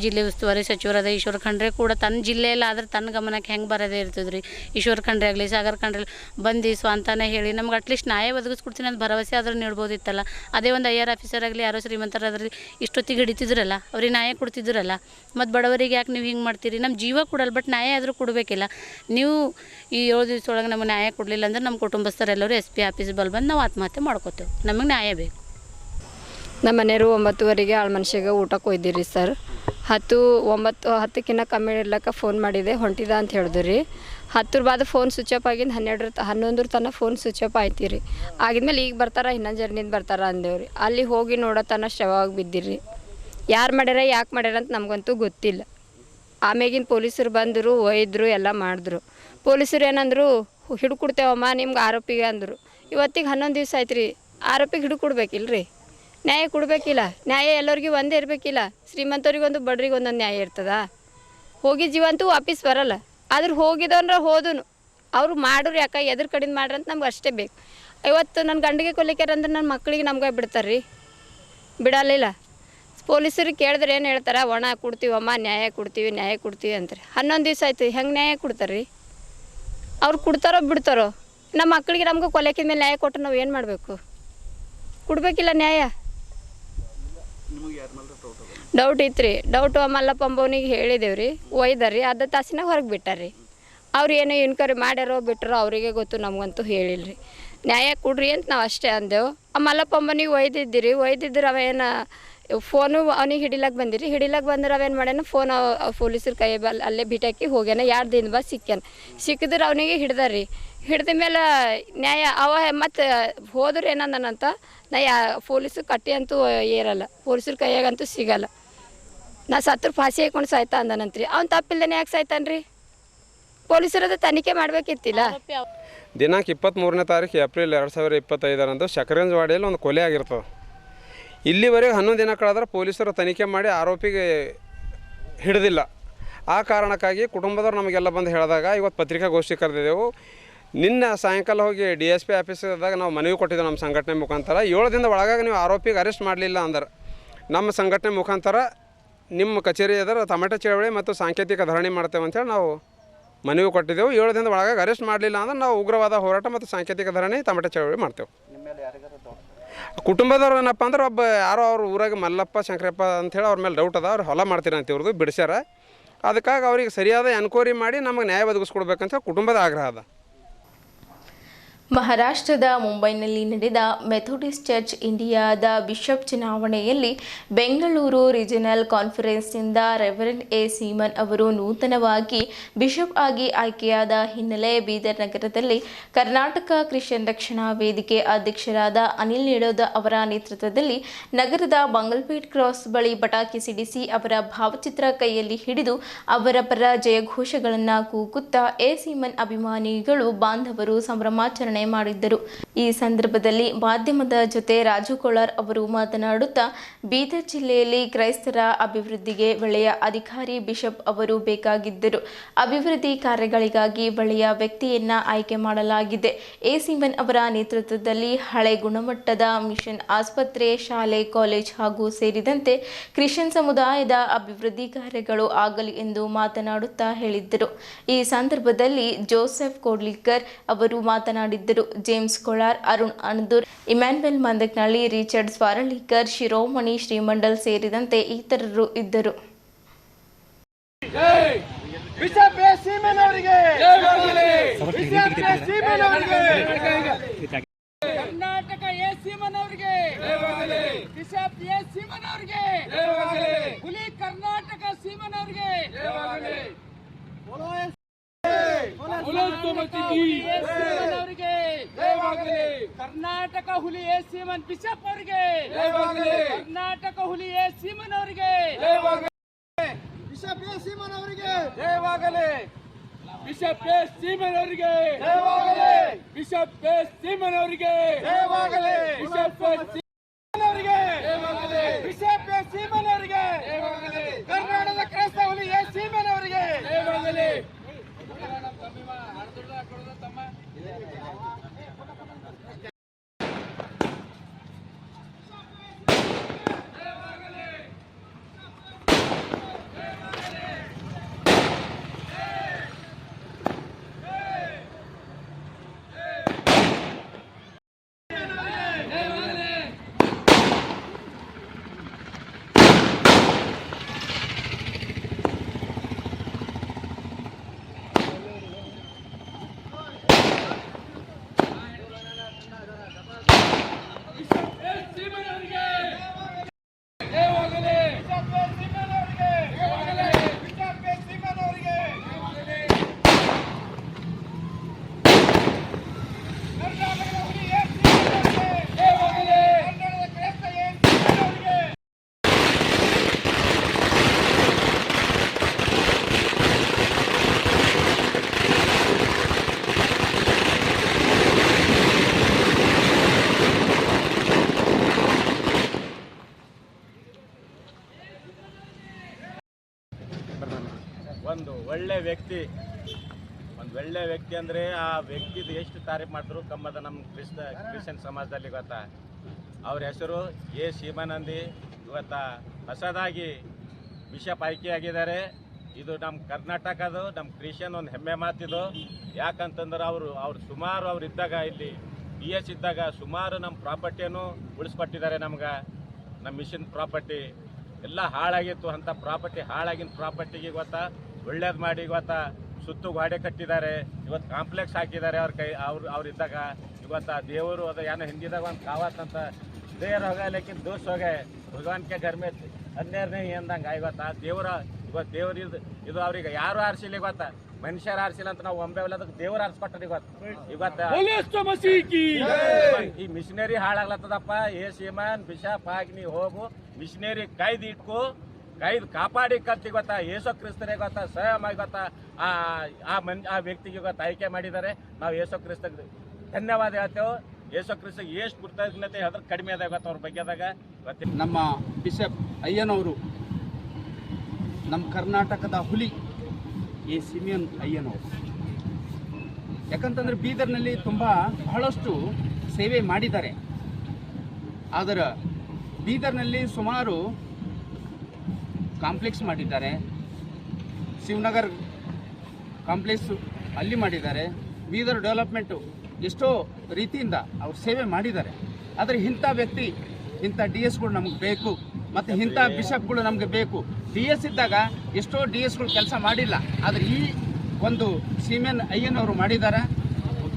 ಜಿಲ್ಲೆ ಉಸ್ತುವಾರಿ ಸಚಿವರಾದ ಈಶ್ವರ್ ಖಂಡ್ರೆ ಕೂಡ ತನ್ನ ಜಿಲ್ಲೆಯಲ್ಲಿ ಆದರೆ ತನ್ನ ಗಮನಕ್ಕೆ ಹೆಂಗೆ ಬರೋದೇ ಇರ್ತದೆ ರೀ. ಈಶ್ವರ್ ಖಂಡ್ರೆ ಆಗಲಿ, ಸಾಗರ್ ಖಂಡ್ರೆ ಬಂದು ಸ್ವಂತನೇ ಹೇಳಿ ನಮ್ಗೆ ಅಟ್ಲೀಸ್ಟ್ ನ್ಯಾಯ ಒದಗಿಸ್ಕೊಡ್ತೀನಿ ಅಂತ ಭರವಸೆ ಆದರೂ ನೀಡ್ಬೋದಿತ್ತಲ್ಲ. ಅದೇ ಒಂದು IR ಆಫೀಸರ್ ಆಗಲಿ, ಯಾರೋ ಶ್ರೀಮಂತರಾದ್ರಲ್ಲಿ ಇಷ್ಟೊತ್ತಿಗೆ ಹಿಡಿತಿದ್ರಲ್ಲ, ಅವ್ರಿಗೆ ನ್ಯಾಯ ಕೊಡ್ತಿದ್ರಲ್ಲ. ಮತ್ತು ಬಡವರಿಗೆ ಯಾಕೆ ನೀವು ಹಿಂಗೆ ಮಾಡ್ತೀರಿ? ನಮ್ಮ ಜೀವ ಕೊಡಲ್ಲ, ಬಟ್ ನ್ಯಾಯ ಆದರೂ ಕೊಡಬೇಕಿಲ್ಲ. ನೀವು ಈ 7 ದಿವಸದೊಳಗೆ ನಮಗೆ ನ್ಯಾಯ ಕೊಡಲಿಲ್ಲ ಅಂದ್ರೆ ನಮ್ಮ ಕುಟುಂಬಸ್ಥರೆಲ್ಲರೂ SP ಆಫೀಸ್ ಬಂದು ನಾವು ಆತ್ಮಹತ್ಯೆ ಮಾಡ್ಕೋತೇವೆ. ನಮಗೆ ನ್ಯಾಯ ಬೇಕು. ನಮ್ಮ ಮನೆಯವರು 9:15 ಆಳ್ಮನ್ಸಿಗೆ ಊಟಕ್ಕೆ ಒಯ್ದಿರಿ ಸರ್. 10:10ಕ್ಕಿಂತ ಕಮ್ಮಿ ಇರ್ಲಕ್ಕ ಫೋನ್ ಮಾಡಿದೆ, ಹೊಂಟಿದ ಅಂತ ಹೇಳಿದ್ರಿ ರೀ. 10 ಬಾದ ಫೋನ್ ಸ್ವಿಚ್ ಆಫ್ ಆಗಿದ್ದು 11 ತನಕ ಫೋನ್ ಸ್ವಿಚ್ ಆಫ್ ಆಯ್ತು ರೀ. ಆಗಿದ್ಮೇಲೆ ಈಗ ಬರ್ತಾರ, ಇನ್ನೊಂದು ಜರ್ನಿಂದ ಬರ್ತಾರ ಅಂದೇವ್ರಿ. ಅಲ್ಲಿ ಹೋಗಿ ನೋಡೋತನ ಶವವಾಗಿ ಬಿದ್ದಿರಿ. ಯಾರು ಮಾಡ್ಯಾರ, ಯಾಕೆ ಮಾಡ್ಯಾರ ಅಂತ ನಮಗಂತೂ ಗೊತ್ತಿಲ್ಲ. ಆಮೇಗಿನ ಪೊಲೀಸರು ಬಂದರು, ಒಯ್ದರು, ಎಲ್ಲ ಮಾಡಿದ್ರು. ಪೊಲೀಸರು ಏನಂದ್ರು, ಹಿಡ್ಕೊಡ್ತೇವಮ್ಮ ನಿಮ್ಗೆ ಆರೋಪಿಗೆ ಅಂದರು. ಇವತ್ತಿಗೆ 11 ದಿವಸ ಆಯ್ತು ರೀ. ಆರೋಪಿಗೆ ಹಿಡ್ಕೊಡ್ಬೇಕಿಲ್ಲ ರೀ, ನ್ಯಾಯ ಕೊಡಬೇಕಿಲ್ಲ. ನ್ಯಾಯ ಎಲ್ಲರಿಗೂ ಒಂದೇ ಇರಬೇಕಿಲ್ಲ. ಶ್ರೀಮಂತರಿಗೆ ಒಂದು, ಬಡ್ರಿಗೆ ಒಂದೊಂದು ನ್ಯಾಯ ಇರ್ತದ. ಹೋಗಿ ಜೀವಂತೂ ವಾಪಸ್ ಬರಲ್ಲ. ಆದ್ರೆ ಹೋಗಿದವ್ರ ಹೋದನು ಅವ್ರು ಮಾಡೋರು ಯಾಕೆ, ಎದ್ರ ಕಡೆಯಿಂದ ಮಾಡ್ರಿ ಅಂತ ನಮ್ಗೆ ಅಷ್ಟೇ ಬೇಕು. ಇವತ್ತು ನನ್ನ ಗಂಡಿಗೆ ಕೊಲ್ಲಿಕ್ಯಾರಂದ್ರೆ ನನ್ನ ಮಕ್ಕಳಿಗೆ ನಮ್ಗೆ ಬಿಡ್ತಾರೆ ರೀ, ಬಿಡಲಿಲ್ಲ. ಪೊಲೀಸರಿಗೆ ಕೇಳಿದ್ರೆ ಏನು ಹೇಳ್ತಾರೆ, ಒಣ ಕೊಡ್ತೀವಮ್ಮ, ನ್ಯಾಯ ಕೊಡ್ತೀವಿ ಅಂತಾರೆ. 11 ದಿವಸ ಆಯ್ತು, ಹೆಂಗೆ ನ್ಯಾಯ ಕೊಡ್ತಾರೆ ರೀ? ಅವ್ರು ಕೊಡ್ತಾರೋ ಬಿಡ್ತಾರೋ? ನಮ್ಮ ಮಕ್ಕಳಿಗೆ ನಮ್ಗೆ ಕೊಲೆಕಿದ ಮೇಲೆ ನ್ಯಾಯ ಕೊಟ್ಟರೆ ನಾವು ಏನು ಮಾಡಬೇಕು? ಕೊಡ್ಬೇಕಿಲ್ಲ ನ್ಯಾಯ. ಡೌಟ್ ಇತ್ತು ರೀ. ಡೌಟು ಮಲ್ಲಪ್ಪ ಅಂಬವನಿಗೆ ಹೇಳಿದೇವ್ರಿ, ಒಯ್ದಾರಿ. ಅರ್ಧ ತಾಸಿನಾಗ ಹೊರಗೆ ಬಿಟ್ಟಾರ್ರಿ. ಅವ್ರು ಏನೋ ಇನ್ಕ್ವೈರಿ ಮಾಡ್ಯಾರೋ ಬಿಟ್ಟರೋ ಅವರಿಗೆ ಗೊತ್ತು, ನಮಗಂತೂ ಹೇಳಿಲ್ಲ ರೀ. ನ್ಯಾಯ ಕೊಡ್ರಿ ಅಂತ ನಾವು ಅಷ್ಟೇ ಅಂದೆವು. ಆ ಮಲ್ಲಪ್ಪ ಅಂಬನಿಗೆ ಒಯ್ದಿದ್ರು. ಅವ ಏನು ಫೋನು ಅವನಿಗೆ ಹಿಡಿಲಕ್ಕೆ ಬಂದ್ರೆ ಅವೇನು ಮಾಡ್ಯಾನ, ಫೋನ್ ಪೊಲೀಸರ ಕೈ ಅಲ್ಲೇ ಬಿಟ್ಟಾಕಿ ಹೋಗ್ಯಾನ. 2 ದಿನ ಬಾದ್ ಸಿಕ್ಕಿದ್ರೆ ಅವನಿಗೆ ಹಿಡ್ದಾರಿ. ಹಿಡ್ದ ಮೇಲೆ ನ್ಯಾಯ ಅವ ಮತ್ತು ಹೋದ್ರೆ ಏನಂದನಂತ, ಪೊಲೀಸರು ಕಟ್ಟಿ ಅಂತೂ ಏರಲ್ಲ, ಪೊಲೀಸರ ಕೈಯಾಗಂತೂ ಸಿಗಲ್ಲ. ನಾ ಸತ್ರ ಫಾಸಿ ಹಾಕೊಂಡು ಸಾಯ್ತಾ ಅಂದನಂತ್ರಿ. ಅವ್ನು ತಪ್ಪಿಲ್ದೇನೆ ಯಾಕೆ ಸಾಯ್ತಾನೆ ರೀ? ಪೊಲೀಸರದು ತನಿಖೆ ಮಾಡಬೇಕಿತ್ತಿಲ್ಲ. ದಿನಾಂಕ 23ನೇ ತಾರೀಕು ಏಪ್ರಿಲ್ 2025 ಶಕರಂಜವಾಡಿಯಲ್ಲಿ ಒಂದು ಕೊಲೆ ಆಗಿರ್ತದೆ. ಇಲ್ಲಿವರೆಗೆ 11 ದಿನ ಕಳೆದ್ರೆ ಪೊಲೀಸರು ತನಿಖೆ ಮಾಡಿ ಆರೋಪಿಗೆ ಹಿಡಿದಿಲ್ಲ. ಆ ಕಾರಣಕ್ಕಾಗಿ ಕುಟುಂಬದವ್ರು ನಮಗೆಲ್ಲ ಬಂದು ಹೇಳಿದಾಗ ಇವತ್ತು ಪತ್ರಿಕಾಗೋಷ್ಠಿ ಕರೆದಿದ್ದೆವು. ನಿನ್ನೆ ಸಾಯಂಕಾಲ ಹೋಗಿ DSP ಆಫೀಸ್ದಾಗ ನಾವು ಮನವಿ ಕೊಟ್ಟಿದ್ದೆವು ನಮ್ಮ ಸಂಘಟನೆ ಮುಖಾಂತರ. 7 ದಿನದ ಒಳಗಾಗಿ ನೀವು ಆರೋಪಿಗೆ ಅರೆಸ್ಟ್ ಮಾಡಲಿಲ್ಲ ಅಂದ್ರೆ ನಮ್ಮ ಸಂಘಟನೆ ಮುಖಾಂತರ ನಿಮ್ಮ ಕಚೇರಿ ಎದುರು ಟಮಾಟೆ ಚಳವಳಿ ಮತ್ತು ಸಾಂಕೇತಿಕ ಧರಣಿ ಮಾಡ್ತೇವೆ ಅಂತೇಳಿ ನಾವು ಮನವಿ ಕೊಟ್ಟಿದ್ದೆವು. 7 ದಿನದ ಒಳಗಾಗಿ ಅರೆಸ್ಟ್ ಮಾಡಲಿಲ್ಲ ಅಂದ್ರೆ ನಾವು ಉಗ್ರವಾದ ಹೋರಾಟ ಮತ್ತು ಸಾಂಕೇತಿಕ ಧರಣಿ ಟಮಾಟೆ ಚಳವಳಿ ಮಾಡ್ತೇವೆ. ಕುಟುಂಬದವ್ರು ಏನಪ್ಪ ಅಂದ್ರೆ ಯಾರೋ ಅವ್ರ ಊರಾಗ ಮಲ್ಲಪ್ಪ ಶಂಕರಪ್ಪ ಅಂಥೇಳಿ ಅವ್ರ ಮೇಲೆ ಡೌಟ್ ಅದ. ಅವ್ರು ಹೊಲ ಮಾಡ್ತೀರ ಅಂತ ಇವ್ರದ್ದು ಬಿಡಿಸ್ಯಾರ. ಅದಕ್ಕಾಗಿ ಅವ್ರಿಗೆ ಸರಿಯಾದ ಎನ್ಕ್ವೈರಿ ಮಾಡಿ ನಮಗೆ ನ್ಯಾಯ ಒದಗಿಸ್ಕೊಡ್ಬೇಕಂತ ಕುಟುಂಬದ ಆಗ್ರಹ ಅದ. ಮಹಾರಾಷ್ಟ್ರದ ಮುಂಬೈನಲ್ಲಿ ನಡೆದ ಮೆಥೋಡಿಸ್ಟ್ ಚರ್ಚ್ ಇಂಡಿಯಾದ ಬಿಷಪ್ ಚುನಾವಣೆಯಲ್ಲಿ ಬೆಂಗಳೂರು ರೀಜನಲ್ ಕಾನ್ಫರೆನ್ಸ್ನಿಂದ ರೆವರೆಂಡ್ ಎ ಸೀಮನ್ ಅವರು ನೂತನವಾಗಿ ಬಿಷಪ್ ಆಗಿ ಆಯ್ಕೆಯಾದ ಹಿನ್ನೆಲೆ ಬೀದರ್ ನಗರದಲ್ಲಿ ಕರ್ನಾಟಕ ಕ್ರಿಶ್ಚಿಯನ್ ರಕ್ಷಣಾ ವೇದಿಕೆ ಅಧ್ಯಕ್ಷರಾದ ಅನಿಲ್ ನೀಡೋದ ಅವರ ನೇತೃತ್ವದಲ್ಲಿ ನಗರದ ಮಂಗಲ್ಪೇಟ್ ಕ್ರಾಸ್ ಬಳಿ ಪಟಾಕಿ ಸಿಡಿಸಿ ಅವರ ಭಾವಚಿತ್ರ ಕೈಯಲ್ಲಿ ಹಿಡಿದು ಅವರ ಪರ ಜಯಘೋಷಗಳನ್ನು ಕೂಗುತ್ತಾ ಎ ಸೀಮನ್ ಅಭಿಮಾನಿಗಳು ಬಾಂಧವರು ಸಂಭ್ರಮಾಚರಣೆ ಮಾಡಿದ್ದರು. ಈ ಸಂದರ್ಭದಲ್ಲಿ ಮಾಧ್ಯಮದ ಜೊತೆ ರಾಜು ಕೋಲಾರ್ ಅವರು ಮಾತನಾಡುತ್ತಾ, ಬೀದರ್ ಜಿಲ್ಲೆಯಲ್ಲಿ ಕ್ರೈಸ್ತರ ಅಭಿವೃದ್ಧಿಗೆ ಒಳ್ಳೆಯ ಅಧಿಕಾರಿ ಬಿಷಪ್ ಅವರು ಬೇಕಾಗಿದ್ದರು. ಅಭಿವೃದ್ಧಿ ಕಾರ್ಯಗಳಿಗಾಗಿ ಒಳ್ಳೆಯ ವ್ಯಕ್ತಿಯನ್ನ ಆಯ್ಕೆ ಮಾಡಲಾಗಿದೆ. ಎ ಸೀಮನ್ ಅವರ ನೇತೃತ್ವದಲ್ಲಿ ಹಳೆ ಗುಣಮಟ್ಟದ ಮಿಷನ್ ಆಸ್ಪತ್ರೆ, ಶಾಲೆ, ಕಾಲೇಜ್ ಹಾಗೂ ಸೇರಿದಂತೆ ಕ್ರಿಶ್ಚಿಯನ್ ಸಮುದಾಯದ ಅಭಿವೃದ್ಧಿ ಕಾರ್ಯಗಳು ಆಗಲಿ ಎಂದು ಮಾತನಾಡುತ್ತಾ ಹೇಳಿದ್ದರು. ಈ ಸಂದರ್ಭದಲ್ಲಿ ಜೋಸೆಫ್ ಕೋಡ್ಲಿಕರ್ ಅವರು ಮಾತನಾಡಿದ್ದರು. James Kolar, Arun Anadur, Emmanuel Mandaknalli, Richard Swaralikar, Shiromani Shrimandal ಸೇರಿದಂತೆ ಇತರರು ಇದ್ದರು. ಬಿಷಪ್ ಎ ಸೀಮನ್ ಅವರಿಗೆ ಬಿಷಪ್ ಎ ಸೀಮನ್ ಅವರಿಗೆ ಕರ್ನಾಟಕ ಎ ಸೀಮನ್ ಅವರಿಗೆ ಬಿಷಪ್ ಎ ಸೀಮನ್ ಅವರಿಗೆ ಹುಲಿ ಕರ್ನಾಟಕ ಸೀಮನ್ ಅವರಿಗೆ ಕರ್ನಾಟಕ ಹುಲಿ ಎ ಸೀಮನ್ ಬಿಷಪ್ ಅವರಿಗೆ ಕರ್ನಾಟಕ ಹುಲಿ ಎ ಸೀಮನ್ ಅವರಿಗೆ ಬಿಷಪ್ ಎ ಸೀಮನ್ ಅವರಿಗೆ ಜಯವಾಗಲಿ ಬಿಷಪ್ ಎ ಸೀಮನ್ ಅವರಿಗೆ ಜಯವಾಗಲಿ ಬಿಷಪ್ ಎ ಸೀಮನ್ ಅವರಿಗೆ ಜಯವಾಗಲಿ ಬಿಷಪ್ ಎ ಸೀಮನ್ ಅವರಿಗೆ ಜಯವಾಗಲಿ ಬಿಷಪ್ ಎ ಸೀಮನ್ ಅವರಿಗೆ ಜಯವಾಗಲಿ ಕರ್ನಾಟಕದ ಕ್ರೈಸ್ತ ಹುಲಿ ಎ ಸೀಮನ್ ಅವರಿಗೆ ಜಯವಾಗಲಿ ಒಂದು ಒಳ್ಳೆ ವ್ಯಕ್ತಿ ಅಂದರೆ ಆ ವ್ಯಕ್ತಿದು ಎಷ್ಟು ತಾರೀಫ್ ಮಾಡಿದ್ರು ಕಮ್ಮದ ನಮ್ಮ ಕ್ರಿಶ್ಚಿಯನ್ ಸಮಾಜದಲ್ಲಿ ಗೊತ್ತಾ. ಅವ್ರ ಹೆಸರು ಎ ಸೀಮಾನಂದಿ. ಇವತ್ತು ಹೊಸದಾಗಿ ಬಿಷಪ್ ಆಯ್ಕೆಯಾಗಿದ್ದಾರೆ. ಇದು ನಮ್ಮ ಕರ್ನಾಟಕದು, ನಮ್ಮ ಕ್ರಿಶ್ಚಿಯನ್ ಒಂದು ಹೆಮ್ಮೆ ಮಾತಿದು. ಯಾಕಂತಂದ್ರೆ ಅವ್ರು ಸುಮಾರು ಅವ್ರು ಇದ್ದಾಗ ಇಲ್ಲಿ BS ಇದ್ದಾಗ ಸುಮಾರು ನಮ್ಮ ಪ್ರಾಪರ್ಟಿಯನ್ನು ಉಳಿಸ್ಕೊಟ್ಟಿದ್ದಾರೆ. ನಮ್ಗೆ ನಮ್ಮ ಮಿಷನ್ ಪ್ರಾಪರ್ಟಿ ಎಲ್ಲ ಹಾಳಾಗಿತ್ತು. ಅಂಥ ಹಾಳಾಗಿನ ಪ್ರಾಪರ್ಟಿಗೆ ಇವತ್ತು ಒಳ್ಳೇದು ಮಾಡಿ ಇವತ್ತು ಸುತ್ತು ಗಾಡಿ ಕಟ್ಟಿದ್ದಾರೆ. ಇವತ್ತು ಕಾಂಪ್ಲೆಕ್ಸ್ ಹಾಕಿದ್ದಾರೆ ಅವ್ರು ಇದ್ದಾಗ. ಇವತ್ತು ದೇವರು ಅದು ಏನೋ ಹಿಂದಿದಾಗ ಒಂದು ಕಾವತ್ ಅಂತ ದೇವ್ರು ಹೋಗ ಲೇಕಿನ್ ದೋಸ್ ಹೋಗೆ ಭಗವಾನ್ ಕೆ ಘರ್ ಮೇ ಹನ್ನೆರಡನೇ ಅಂದಂಗೆ ಇವತ್ತು ದೇವ್ರು ಇದು ಅವ್ರಿಗೆ ಯಾರು ಆರಿಸಿಲ್ಲ. ಇವತ್ತು ಮನುಷ್ಯರು ಆರಿಸಿಲ್ಲ ಅಂತ ನಾವು ಒಮ್ಮೆ ಅದಕ್ಕೆ ದೇವ್ರು ಆರಿಸ್ಕೊಟ್ರಿ. ಇವತ್ತು ಈ ಮಿಷನರಿ ಹಾಳಾಗ್ಲತ್ತದಪ್ಪ. ಎ ಸೀಮನ್ ಬಿಷಪ್ ಆಗಿ ನೀವು ಹೋಗು, ಮಿಷನರಿ ಕಾಯ್ದು ಇಟ್ಕೋ, ಕಾಯ್ದು ಕಾಪಾಡಿ ಕಲ್ತಿ. ಗೊತ್ತಾ ಯೇಸು ಕ್ರಿಸ್ತರೇ ಗೊತ್ತಾ ಸ್ವಯಂ ಗೊತ್ತಾ ಆ ವ್ಯಕ್ತಿಗೆ ಗೊತ್ತಾ ಆಯ್ಕೆ ಮಾಡಿದ್ದಾರೆ. ನಾವು ಯೇಸು ಕ್ರಿಸ್ತಗೆ ಧನ್ಯವಾದ ಹೇಳ್ತೇವೆ. ಯೇಸು ಕ್ರಿಸ್ತಗೆ ಎಷ್ಟು ಕೃತಜ್ಞತೆ ಅದ್ರ ಕಡಿಮೆ ಅದ ಗೊತ್ತ ಅವ್ರ ಬಗ್ಗೆದಾಗ. ನಮ್ಮ ಬಿಷಪ್ ಅಯ್ಯನವರು ನಮ್ಮ ಕರ್ನಾಟಕದ ಹುಲಿ ಎ ಸೀಮನ್ ಅಯ್ಯನವರು. ಯಾಕಂತಂದ್ರೆ ಬೀದರ್ನಲ್ಲಿ ಬಹಳಷ್ಟು ಸೇವೆ ಮಾಡಿದ್ದಾರೆ. ಆದರೆ ಬೀದರ್ನಲ್ಲಿ ಸುಮಾರು ಕಾಂಪ್ಲೆಕ್ಸ್ ಮಾಡಿದ್ದಾರೆ. ಶಿವನಗರ್ ಕಾಂಪ್ಲೆಕ್ಸ್ ಅಲ್ಲಿ ಮಾಡಿದ್ದಾರೆ. ಬೀದರ್ ಡೆವಲಪ್ಮೆಂಟು ಎಷ್ಟೋ ರೀತಿಯಿಂದ ಅವ್ರು ಸೇವೆ ಮಾಡಿದ್ದಾರೆ. ಆದರೆ ಇಂಥ ವ್ಯಕ್ತಿ, ಇಂಥ DS ಗಳು ನಮಗೆ ಬೇಕು ಮತ್ತು ಇಂಥ ಬಿಷಪ್ಗಳು ನಮಗೆ ಬೇಕು. DS ಇದ್ದಾಗ ಎಷ್ಟೋ DS ಗಳು ಕೆಲಸ ಮಾಡಿಲ್ಲ. ಆದರೆ ಈ ಒಂದು ಸೀಮನ್ ಅಯ್ಯನವರು ಮಾಡಿದ್ದಾರೆ,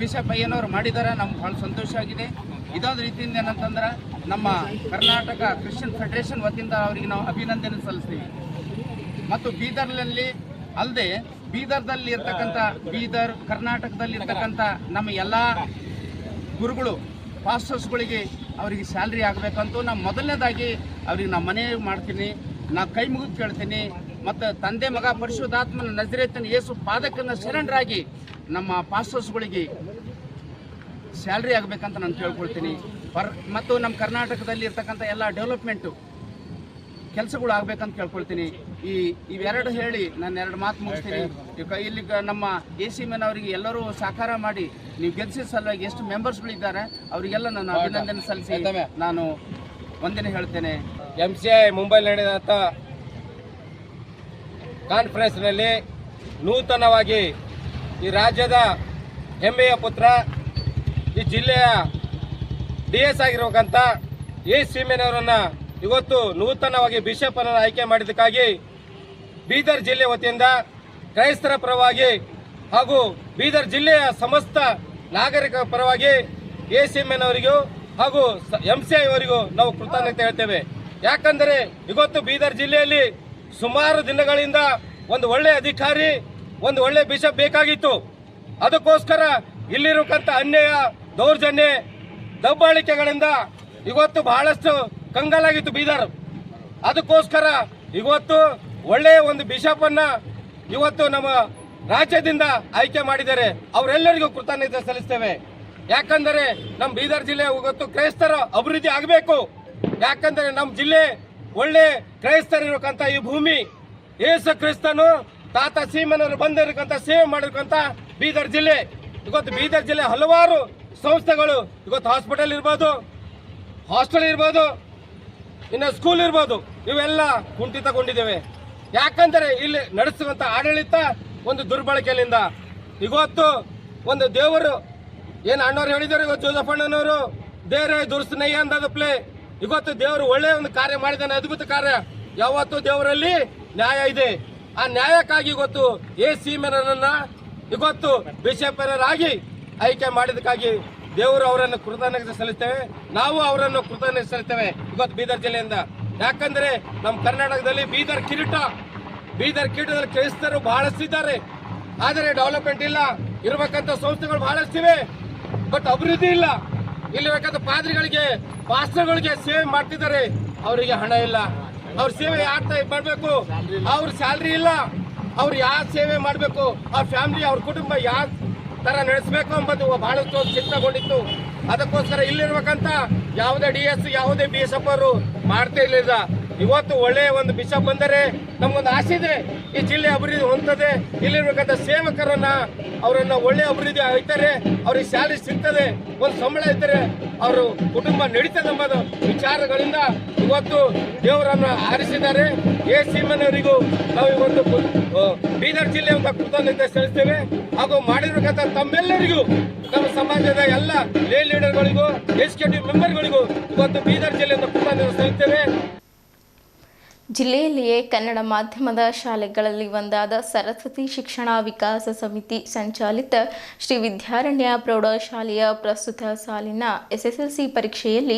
ಬಿಷಪ್ ಅಯ್ಯನವರು ಮಾಡಿದ್ದಾರೆ. ನಮ್ಗೆ ಭಾಳ ಸಂತೋಷ ಆಗಿದೆ. ಇದೊಂದು ರೀತಿಯಿಂದ ಏನಂತಂದ್ರೆ ನಮ್ಮ ಕರ್ನಾಟಕ ಕ್ರಿಶ್ಚಿಯನ್ ಫೆಡರೇಷನ್ ವತಿಯಿಂದ ಅವರಿಗೆ ನಾವು ಅಭಿನಂದನೆ ಸಲ್ಲಿಸ್ತೀವಿ. ಮತ್ತು ಬೀದರ್ನಲ್ಲಿ ಅಲ್ಲದೆ ಬೀದರ್ದಲ್ಲಿ ಇರ್ತಕ್ಕಂಥ ಕರ್ನಾಟಕದಲ್ಲಿ ಇರ್ತಕ್ಕಂಥ ನಮ್ಮ ಎಲ್ಲ ಗುರುಗಳು ಪಾಸ್ಟರ್ಸ್ಗಳಿಗೆ ಅವರಿಗೆ ಸ್ಯಾಲ್ರಿ ಆಗಬೇಕಂತೂ ನಾನು ಮೊದಲನೇದಾಗಿ ಅವ್ರಿಗೆ ನಾನು ಮನವಿ ಮಾಡ್ತೀನಿ. ನಾನು ಕೈ ಮುಗಿದು ಕೇಳ್ತೀನಿ. ಮತ್ತು ತಂದೆ ಮಗ ಪರಿಶುದ್ಧಾತ್ಮನ ನಜರೇತನ ಯೇಸು ಪಾದಕನ ಶರಣರಾಗಿ ನಮ್ಮ ಪಾಸ್ಟರ್ಸ್ಗಳಿಗೆ ಸ್ಯಾಲ್ರಿ ಆಗಬೇಕಂತ ನಾನು ಕೇಳ್ಕೊಳ್ತೀನಿ. ಮತ್ತು ನಮ್ಮ ಕರ್ನಾಟಕದಲ್ಲಿ ಇರ್ತಕ್ಕಂಥ ಎಲ್ಲ ಡೆವಲಪ್ಮೆಂಟು ಕೆಲಸಗಳು ಆಗಬೇಕಂತ ಕೇಳ್ಕೊಳ್ತೀನಿ. ಇವೆರಡು ಹೇಳಿ ನಾನು 2 ಮಾತು ಮುಗಿಸ್ತೀನಿ. ಇಲ್ಲಿ ನಮ್ಮ ಎ ಸೀಮನ್ ಅವರಿಗೆ ಎಲ್ಲರೂ ಸಾಕಾರ ಮಾಡಿ ನೀವು ಗೆಲ್ಲಿಸಿದ ಸಲುವಾಗಿ ಎಷ್ಟು ಮೆಂಬರ್ಸ್ಗಳಿದ್ದಾರೆ ಅವರಿಗೆಲ್ಲ ನಾನು ಅಭಿನಂದನೆ ಸಲ್ಲಿಸಿ ನಾನು ವಂದನೆ ಹೇಳ್ತೇನೆ. MCI ಮುಂಬೈಲಿ ನಡೆದಂಥ ಕಾನ್ಫರೆನ್ಸ್ನಲ್ಲಿ ನೂತನವಾಗಿ ಈ ರಾಜ್ಯದ ಹೆಮ್ಮೆಯ ಪುತ್ರ, ಈ ಜಿಲ್ಲೆಯ DS ಆಗಿರಬೇಕಂತ ಎ ಸೀಮನ್ ಅವರನ್ನು ಇವತ್ತು ನೂತನವಾಗಿ ಬಿಷಪ್ ಅನ್ನು ಆಯ್ಕೆ ಮಾಡಿದ್ದಕ್ಕಾಗಿ ಬೀದರ್ ಜಿಲ್ಲೆ ವತಿಯಿಂದ ಕ್ರೈಸ್ತರ ಪರವಾಗಿ ಹಾಗೂ ಬೀದರ್ ಜಿಲ್ಲೆಯ ಸಮಸ್ತ ನಾಗರಿಕರ ಪರವಾಗಿ ACMN ಅವರಿಗೂ ಹಾಗೂ MCI ಅವರಿಗೂ ನಾವು ಕೃತಜ್ಞತೆ ಹೇಳ್ತೇವೆ. ಯಾಕಂದರೆ ಇವತ್ತು ಬೀದರ್ ಜಿಲ್ಲೆಯಲ್ಲಿ ಸುಮಾರು ದಿನಗಳಿಂದ ಒಂದು ಒಳ್ಳೆ ಅಧಿಕಾರಿ, ಒಂದು ಒಳ್ಳೆ ಬಿಷಪ್ ಬೇಕಾಗಿತ್ತು. ಅದಕ್ಕೋಸ್ಕರ ಇಲ್ಲಿರತಕ್ಕಂಥ ಅನ್ಯಾಯ, ದೌರ್ಜನ್ಯ, ದಬ್ಬಾಳಿಕೆಗಳಿಂದ ಇವತ್ತು ಬಹಳಷ್ಟು ಕಂಗಾಲಾಗಿತ್ತು ಬೀದರ್. ಅದಕ್ಕೋಸ್ಕರ ಇವತ್ತು ಒಳ್ಳೆಯ ಒಂದು ಬಿಷಪ್ ಅನ್ನ ಇವತ್ತು ನಮ್ಮ ರಾಜ್ಯದಿಂದ ಆಯ್ಕೆ ಮಾಡಿದ್ದಾರೆ. ಅವರೆಲ್ಲರಿಗೂ ಕೃತಜ್ಞತೆ ಸಲ್ಲಿಸ್ತೇವೆ. ಯಾಕಂದರೆ ನಮ್ಮ ಬೀದರ್ ಜಿಲ್ಲೆ ಇವತ್ತು ಕ್ರೈಸ್ತರ ಅಭಿವೃದ್ಧಿ ಆಗಬೇಕು. ಯಾಕಂದರೆ ನಮ್ಮ ಜಿಲ್ಲೆ ಒಳ್ಳೆ ಕ್ರೈಸ್ತರಿರತಕ್ಕಂಥ ಈ ಭೂಮಿ, ಯೇಸು ಕ್ರಿಸ್ತನು ತಾತ ಸೀಮನವರು ಬಂದಿರತಕ್ಕಂಥ ಸೇವೆ ಮಾಡಿರತಕ್ಕಂಥ ಬೀದರ್ ಜಿಲ್ಲೆ. ಇವತ್ತು ಬೀದರ್ ಜಿಲ್ಲೆ ಹಲವಾರು ಸಂಸ್ಥೆಗಳು ಇವತ್ತು ಹಾಸ್ಪಿಟಲ್ ಇರ್ಬೋದು, ಹಾಸ್ಟೆಲ್ ಇರ್ಬೋದು, ಇನ್ನು ಸ್ಕೂಲ್ ಇರ್ಬೋದು, ಇವೆಲ್ಲ ಕುಂಠಿತಗೊಂಡಿದ್ದೇವೆ. ಯಾಕಂದರೆ ಇಲ್ಲಿ ನಡೆಸುವಂಥ ಆಡಳಿತ ಒಂದು ದುರ್ಬಳಕೆಯಿಂದ ಇವತ್ತು ಒಂದು ದೇವರು ಏನು ಅಣ್ಣವ್ರು ಹೇಳಿದ್ದಾರೆ, ಇವತ್ತು ಜೋಸಫ್ ಅಣ್ಣನವರು ದೇವರೇ ದುರ್ಸ್ನಯ್ಯ ಅಂದಪ್ಲೆ ಇವತ್ತು ದೇವರು ಒಳ್ಳೆಯ ಒಂದು ಕಾರ್ಯ ಮಾಡಿದ್ದಾನೆ, ಅದ್ಭುತ ಕಾರ್ಯ. ಯಾವತ್ತು ದೇವರಲ್ಲಿ ನ್ಯಾಯ ಇದೆ. ಆ ನ್ಯಾಯಕ್ಕಾಗಿ ಇವತ್ತು ACMN ಇವತ್ತು ಬಿಷಪರಾಗಿ ಆಯ್ಕೆ ಮಾಡಿದಕ್ಕಾಗಿ ದೇವರು ಅವರನ್ನು ಕೃತಜ್ಞತೆ ಸಲ್ಲಿಸ್ತೇವೆ. ನಾವು ಅವರನ್ನು ಕೃತಜ್ಞತೆ ಸಲ್ಲಿಸ್ತೇವೆ ಇವತ್ತು ಬೀದರ್ ಜಿಲ್ಲೆಯಿಂದ. ಯಾಕಂದ್ರೆ ನಮ್ಮ ಕರ್ನಾಟಕದಲ್ಲಿ ಬೀದರ್ ಕಿರೀಟದಲ್ಲಿ ಕ್ರೈಸ್ತರು ಬಹಳಷ್ಟಿದ್ದಾರೆ, ಆದರೆ ಡೆವಲಪ್ಮೆಂಟ್ ಇಲ್ಲ. ಇರಬೇಕಂತ ಸಂಸ್ಥೆಗಳು ಬಹಳಷ್ಟಿವೆ, ಬಟ್ ಅಭಿವೃದ್ಧಿ ಇಲ್ಲ. ಇಲ್ಲಿರಬೇಕಂತ ಪಾದ್ರಿಗಳಿಗೆ, ಪಾಸ್ಟರ್ಗಳಿಗೆ ಸೇವೆ ಮಾಡ್ತಿದ್ದಾರೆ, ಅವರಿಗೆ ಹಣ ಇಲ್ಲ. ಅವ್ರ ಸೇವೆ ಯಾರು ಮಾಡಬೇಕು? ಅವ್ರ ಸ್ಯಾಲ್ರಿ ಇಲ್ಲ. ಅವ್ರು ಯಾವ ಸೇವೆ ಮಾಡಬೇಕು? ಅವ್ರ ಫ್ಯಾಮಿಲಿ, ಅವ್ರ ಕುಟುಂಬ ಯಾವ ತರ ನಡೆಸಬೇಕು ಎಂಬುದು ಬಹಳಷ್ಟು ಚಿಂತಗೊಂಡಿತ್ತು. ಅದಕ್ಕೋಸ್ಕರ ಇಲ್ಲಿರ್ಬೇಕಂತ ಯಾವುದೇ DS, ಯಾವುದೇ BSF ಅವರು ಮಾಡ್ತಾ ಇಲ್ಲ. ಇವತ್ತು ಒಳ್ಳೆಯ ಒಂದು ಬಿಷಪ್ ಬಂದರೆ ನಮಗೊಂದು ಆಸೆ ಇದೆ, ಈ ಜಿಲ್ಲೆ ಅಭಿವೃದ್ಧಿ ಹೊಂದದೆ. ಇಲ್ಲಿರ್ಬೇಕಂತ ಸೇವಕರನ್ನ ಅವರನ್ನ ಒಳ್ಳೆ ಅಭಿವೃದ್ಧಿ ಆಯ್ತಾರೆ, ಅವ್ರಿಗೆ ಸ್ಯಾಲರಿ ಸಿಗ್ತದೆ, ಒಂದು ಸಂಬಳ ಇದ್ದರೆ ಅವರು ಕುಟುಂಬ ನಡೀತದೆ ಎಂಬುದು ವಿಚಾರಗಳಿಂದ ಇವತ್ತು ದೇವರನ್ನು ಆರಿಸಿದ್ದಾರೆ. ACMN ಅವರಿಗೂ ನಾವು ಇವತ್ತು ಬೀದರ್ ಜಿಲ್ಲೆ ಅಂತ ಕೃತಜ್ಞತೆ ಸಲ್ಲಿಸ್ತೇವೆ. ಹಾಗೂ ಮಾಡಿರಬೇಕಂತ ತಮ್ಮೆಲ್ಲರಿಗೂ, ನಮ್ಮ ಸಮಾಜದ ಎಲ್ಲ ಲೇ ಲೀಡರ್ಗಳಿಗೂ, ಎಕ್ಸಿಕ್ಯೂಟಿವ್ ಮೆಂಬರ್ಗಳಿಗೂ ಇವತ್ತು ಬೀದರ್ ಜಿಲ್ಲೆಯಿಂದ ಕೃತಜ್ಞತೆ ಸಲ್ಲಿಸ್ತೇವೆ. ಜಿಲ್ಲೆಯಲ್ಲಿಯೇ ಕನ್ನಡ ಮಾಧ್ಯಮದ ಶಾಲೆಗಳಲ್ಲಿ ಒಂದಾದ ಸರಸ್ವತಿ ಶಿಕ್ಷಣ ವಿಕಾಸ ಸಮಿತಿ ಸಂಚಾಲಿತ ಶ್ರೀ ವಿದ್ಯಾರಣ್ಯ ಪ್ರೌಢಶಾಲೆಯ ಪ್ರಸ್ತುತ ಸಾಲಿನ SSLC ಪರೀಕ್ಷೆಯಲ್ಲಿ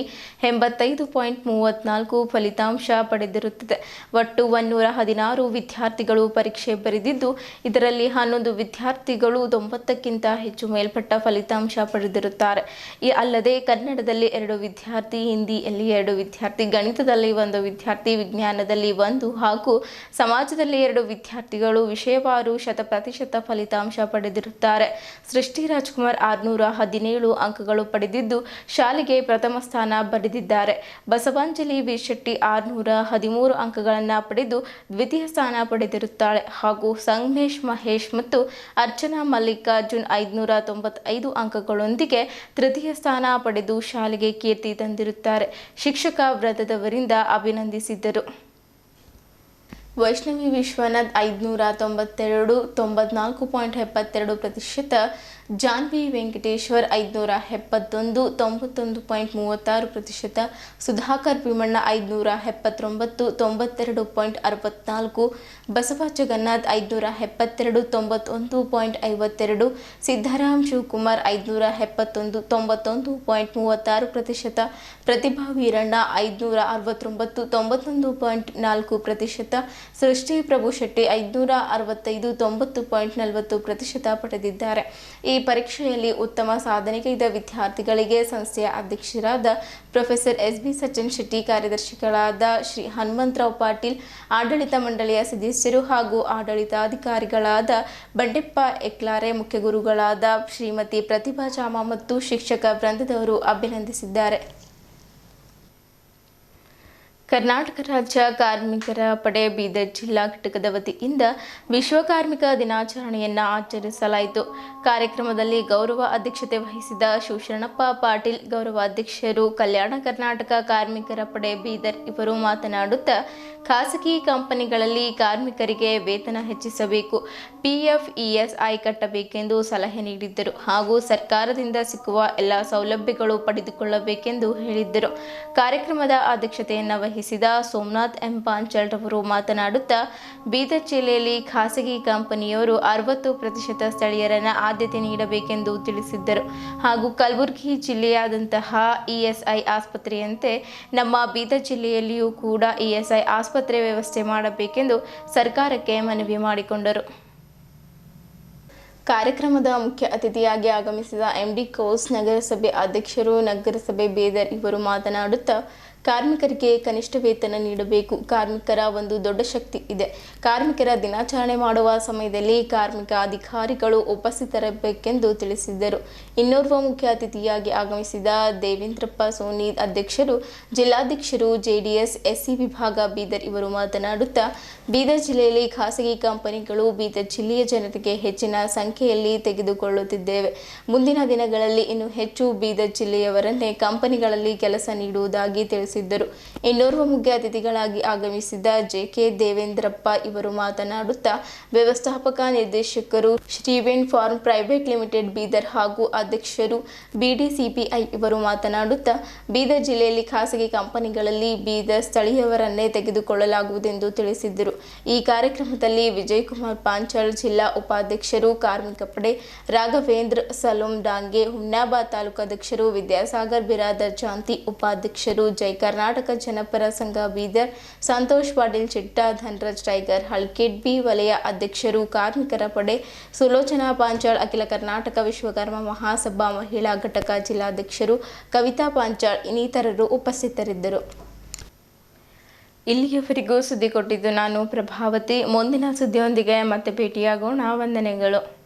85.34 ಫಲಿತಾಂಶ ಪಡೆದಿರುತ್ತದೆ. ಒಟ್ಟು 116 ವಿದ್ಯಾರ್ಥಿಗಳು ಪರೀಕ್ಷೆ ಬರೆದಿದ್ದು, ಇದರಲ್ಲಿ 11 ವಿದ್ಯಾರ್ಥಿಗಳು 90ಕ್ಕಿಂತ ಹೆಚ್ಚು ಮೇಲ್ಪಟ್ಟ ಫಲಿತಾಂಶ ಪಡೆದಿರುತ್ತಾರೆ. ಅಲ್ಲದೆ ಕನ್ನಡದಲ್ಲಿ 2 ವಿದ್ಯಾರ್ಥಿ, ಹಿಂದಿಯಲ್ಲಿ 2 ವಿದ್ಯಾರ್ಥಿ, ಗಣಿತದಲ್ಲಿ 1 ವಿದ್ಯಾರ್ಥಿ, ವಿಜ್ಞಾನದಲ್ಲಿ 1 ಹಾಗೂ ಸಮಾಜದಲ್ಲಿ 2 ವಿದ್ಯಾರ್ಥಿಗಳು ವಿಷಯವಾರು 100% ಫಲಿತಾಂಶ ಪಡೆದಿರುತ್ತಾರೆ. ಸೃಷ್ಟಿ ರಾಜ್ಕುಮಾರ್ 617 ಅಂಕಗಳು ಪಡೆದಿದ್ದು ಶಾಲೆಗೆ ಪ್ರಥಮ ಸ್ಥಾನ ಪಡೆದಿದ್ದಾರೆ. ಬಸವಾಂಜಲಿ ವಿ ಶೆಟ್ಟಿ 613 ಅಂಕಗಳನ್ನು ಪಡೆದು ದ್ವಿತೀಯ ಸ್ಥಾನ ಪಡೆದಿರುತ್ತಾಳೆ. ಹಾಗೂ ಸಂಗಮೇಶ್ ಮಹೇಶ್ ಮತ್ತು ಅರ್ಚನಾ ಮಲ್ಲಿಕಾರ್ಜುನ್ 595 ಅಂಕಗಳೊಂದಿಗೆ ತೃತೀಯ ಸ್ಥಾನ ಪಡೆದು ಶಾಲೆಗೆ ಕೀರ್ತಿ ತಂದಿರುತ್ತಾರೆ. ಶಿಕ್ಷಕ ವೃಂದದವರಿಂದ ಅಭಿನಂದಿಸಿದ್ದರು. ವೈಷ್ಣವಿ ವಿಶ್ವನಾಥ್ 592 94.72%, ಜಾನ್ವಿ ವೆಂಕಟೇಶ್ವರ್ 571 91.36%, ಸುಧಾಕರ್ ಭೀಮಣ್ಣ 579 92.64%, ಬಸವ ಜಗನ್ನಾಥ್ 572 91.52%, ಸಿದ್ದರಾಮ್ ಶಿವಕುಮಾರ್ 571 91.36%, ಪ್ರತಿಭಾ ವೀರಣ್ಣ 569 91.4%, ಸೃಷ್ಟಿ ಪ್ರಭು ಶೆಟ್ಟಿ 565 90.40% ಪಡೆದಿದ್ದಾರೆ. ಈ ಪರೀಕ್ಷೆಯಲ್ಲಿ ಉತ್ತಮ ಸಾಧನೆಗೈದ ವಿದ್ಯಾರ್ಥಿಗಳಿಗೆ ಸಂಸ್ಥೆಯ ಅಧ್ಯಕ್ಷರಾದ ಪ್ರೊಫೆಸರ್ SB ಸಚಿನ್ ಶೆಟ್ಟಿ, ಕಾರ್ಯದರ್ಶಿಗಳಾದ ಶ್ರೀ ಹನುಮಂತರಾವ್ ಪಾಟೀಲ್, ಆಡಳಿತ ಮಂಡಳಿಯ ಸದಸ್ಯರು ಹಾಗೂ ಆಡಳಿತಾಧಿಕಾರಿಗಳಾದ ಬಂಡೆಪ್ಪ ಎಕ್ಲಾರೆ, ಮುಖ್ಯ ಗುರುಗಳಾದ ಶ್ರೀಮತಿ ಪ್ರತಿಭಾ ಚಾಮ ಮತ್ತು ಶಿಕ್ಷಕ ವೃಂದದವರು ಅಭಿನಂದಿಸಿದ್ದಾರೆ. ಕರ್ನಾಟಕ ರಾಜ್ಯ ಕಾರ್ಮಿಕರ ಪಡೆ ಬೀದರ್ ಜಿಲ್ಲಾ ಘಟಕದ ವತಿಯಿಂದ ವಿಶ್ವ ಕಾರ್ಮಿಕ ದಿನಾಚರಣೆಯನ್ನು ಆಚರಿಸಲಾಯಿತು. ಕಾರ್ಯಕ್ರಮದಲ್ಲಿ ಗೌರವ ಅಧ್ಯಕ್ಷತೆ ವಹಿಸಿದ ಶಿವಶರಣಪ್ಪ ಪಾಟೀಲ್, ಗೌರವ ಅಧ್ಯಕ್ಷರು, ಕಲ್ಯಾಣ ಕರ್ನಾಟಕ ಕಾರ್ಮಿಕರ ಪಡೆ ಬೀದರ್ ಇವರು ಮಾತನಾಡುತ್ತಾ, ಖಾಸಗಿ ಕಂಪನಿಗಳಲ್ಲಿ ಕಾರ್ಮಿಕರಿಗೆ ವೇತನ ಹೆಚ್ಚಿಸಬೇಕು, PF ESI ಕಟ್ಟಬೇಕೆಂದು ಸಲಹೆ ನೀಡಿದ್ದರು. ಹಾಗೂ ಸರ್ಕಾರದಿಂದ ಸಿಕ್ಕುವ ಎಲ್ಲ ಸೌಲಭ್ಯಗಳು ಪಡೆದುಕೊಳ್ಳಬೇಕೆಂದು ಹೇಳಿದ್ದರು. ಕಾರ್ಯಕ್ರಮದ ಅಧ್ಯಕ್ಷತೆಯನ್ನು ವಹಿಸಿದ ಸೋಮನಾಥ್ M. ಪಾಂಚಾಳ್ ರವರು ಮಾತನಾಡುತ್ತಾ, ಬೀದರ್ ಜಿಲ್ಲೆಯಲ್ಲಿ ಖಾಸಗಿ ಕಂಪನಿಯವರು 60% ಸ್ಥಳೀಯರನ್ನು ಆದ್ಯತೆ ನೀಡಬೇಕೆಂದು ತಿಳಿಸಿದ್ದರು. ಹಾಗೂ ಕಲಬುರಗಿ ಜಿಲ್ಲೆಯಾದಂತಹ ESI ಆಸ್ಪತ್ರೆಯಂತೆ ನಮ್ಮ ಬೀದರ್ ಜಿಲ್ಲೆಯಲ್ಲಿಯೂ ಕೂಡ ESI ಆಸ್ಪತ್ರೆ ವ್ಯವಸ್ಥೆ ಮಾಡಬೇಕೆಂದು ಸರ್ಕಾರಕ್ಕೆ ಮನವಿ ಮಾಡಿಕೊಂಡರು. ಕಾರ್ಯಕ್ರಮದ ಮುಖ್ಯ ಅತಿಥಿಯಾಗಿ ಆಗಮಿಸಿದ MD ಕೋಸ್ ನಗರಸಭೆ ಅಧ್ಯಕ್ಷರು ನಗರಸಭೆ ಬೀದರ್ ಇವರು ಮಾತನಾಡುತ್ತಾ, ಕಾರ್ಮಿಕರಿಗೆ ಕನಿಷ್ಠ ವೇತನ ನೀಡಬೇಕು. ಕಾರ್ಮಿಕರ ಒಂದು ದೊಡ್ಡ ಶಕ್ತಿ ಇದೆ. ಕಾರ್ಮಿಕರ ದಿನಾಚರಣೆ ಮಾಡುವ ಸಮಯದಲ್ಲಿ ಕಾರ್ಮಿಕ ಅಧಿಕಾರಿಗಳು ಉಪಸ್ಥಿತರಿರಬೇಕೆಂದು ತಿಳಿಸಿದ್ದರು. ಇನ್ನೋರ್ವ ಮುಖ್ಯ ಅತಿಥಿಯಾಗಿ ಆಗಮಿಸಿದ ದೇವೇಂದ್ರಪ್ಪ ಸೋನಿ ಅಧ್ಯಕ್ಷರು, ಜಿಲ್ಲಾಧ್ಯಕ್ಷರು JDS SC ವಿಭಾಗ ಬೀದರ್ ಇವರು ಮಾತನಾಡುತ್ತಾ, ಬೀದರ್ ಜಿಲ್ಲೆಯಲ್ಲಿ ಖಾಸಗಿ ಕಂಪನಿಗಳು ಬೀದರ್ ಜಿಲ್ಲೆಯ ಜನರಿಗೆ ಹೆಚ್ಚಿನ ಸಂಖ್ಯೆಯಲ್ಲಿ ತೆಗೆದುಕೊಳ್ಳುತ್ತಿದ್ದೇವೆ. ಮುಂದಿನ ದಿನಗಳಲ್ಲಿ ಇನ್ನೂ ಹೆಚ್ಚು ಬೀದರ್ ಜಿಲ್ಲೆಯವರನ್ನೇ ಕಂಪನಿಗಳಲ್ಲಿ ಕೆಲಸ ನೀಡುವುದಾಗಿ ತಿಳಿಸಿದರು. ಇನ್ನೋರ್ವ ಮುಖ್ಯ ಅತಿಥಿಗಳಾಗಿ ಆಗಮಿಸಿದ JK ದೇವೇಂದ್ರಪ್ಪ ಇವರು ಮಾತನಾಡುತ್ತಾ, ವ್ಯವಸ್ಥಾಪಕ ನಿರ್ದೇಶಕರು ಶ್ರೀವೇಣ್ ಫಾರ್ಮ್ ಪ್ರೈವೇಟ್ ಲಿಮಿಟೆಡ್ ಬೀದರ್ ಹಾಗೂ ಅಧ್ಯಕ್ಷರು BDCPI ಇವರು ಮಾತನಾಡುತ್ತಾ, ಬೀದರ್ ಜಿಲ್ಲೆಯಲ್ಲಿ ಖಾಸಗಿ ಕಂಪನಿಗಳಲ್ಲಿ ಬೀದರ್ ಸ್ಥಳೀಯವರನ್ನೇ ತೆಗೆದುಕೊಳ್ಳಲಾಗುವುದೆಂದು ತಿಳಿಸಿದ್ದರು. ಈ ಕಾರ್ಯಕ್ರಮದಲ್ಲಿ ವಿಜಯಕುಮಾರ್ ಪಾಂಚಾಳ್ ಜಿಲ್ಲಾ ಉಪಾಧ್ಯಕ್ಷರು ಕಾರ್ಮಿಕ ಪಡೆ, ರಾಘವೇಂದ್ರ ಸಲೋಮ್ ಡಾಂಗೆ ಹುಮ್ನಾಬಾದ್ ತಾಲೂಕಾಧ್ಯಕ್ಷರು, ವಿದ್ಯಾಸಾಗರ್ ಬಿರಾದರ್ ಜಾಂತಿ ಉಪಾಧ್ಯಕ್ಷರು, ಜೈ ಕರ್ನಾಟಕ ಜನಪರ ಸಂಘ ಬೀದರ್, ಸಂತೋಷ್ ಪಾಟೀಲ್ ಚಿಟ್ಟಾ, ಧನರಾಜ್ ಟೈಗರ್ ಹಳ್ಕೇಡ್ B ವಲಯ ಅಧ್ಯಕ್ಷರು ಕಾರ್ಮಿಕರ ಪಡೆ, ಸುಲೋಚನಾ ಪಾಂಚಾಳ್ ಅಖಿಲ ಕರ್ನಾಟಕ ವಿಶ್ವಕರ್ಮ ಮಹಾಸಭಾ ಮಹಿಳಾ ಘಟಕ ಜಿಲ್ಲಾಧ್ಯಕ್ಷರು, ಕವಿತಾ ಪಾಂಚಾಳ್ ಇನ್ನಿತರರು ಉಪಸ್ಥಿತರಿದ್ದರು. ಇಲ್ಲಿಯವರೆಗೂ ಸುದ್ದಿ ಕೊಟ್ಟಿದ್ದು ನಾನು ಪ್ರಭಾವತಿ. ಮುಂದಿನ ಸುದ್ದಿಯೊಂದಿಗೆ ಮತ್ತೆ ಭೇಟಿಯಾಗೋಣ. ವಂದನೆಗಳು.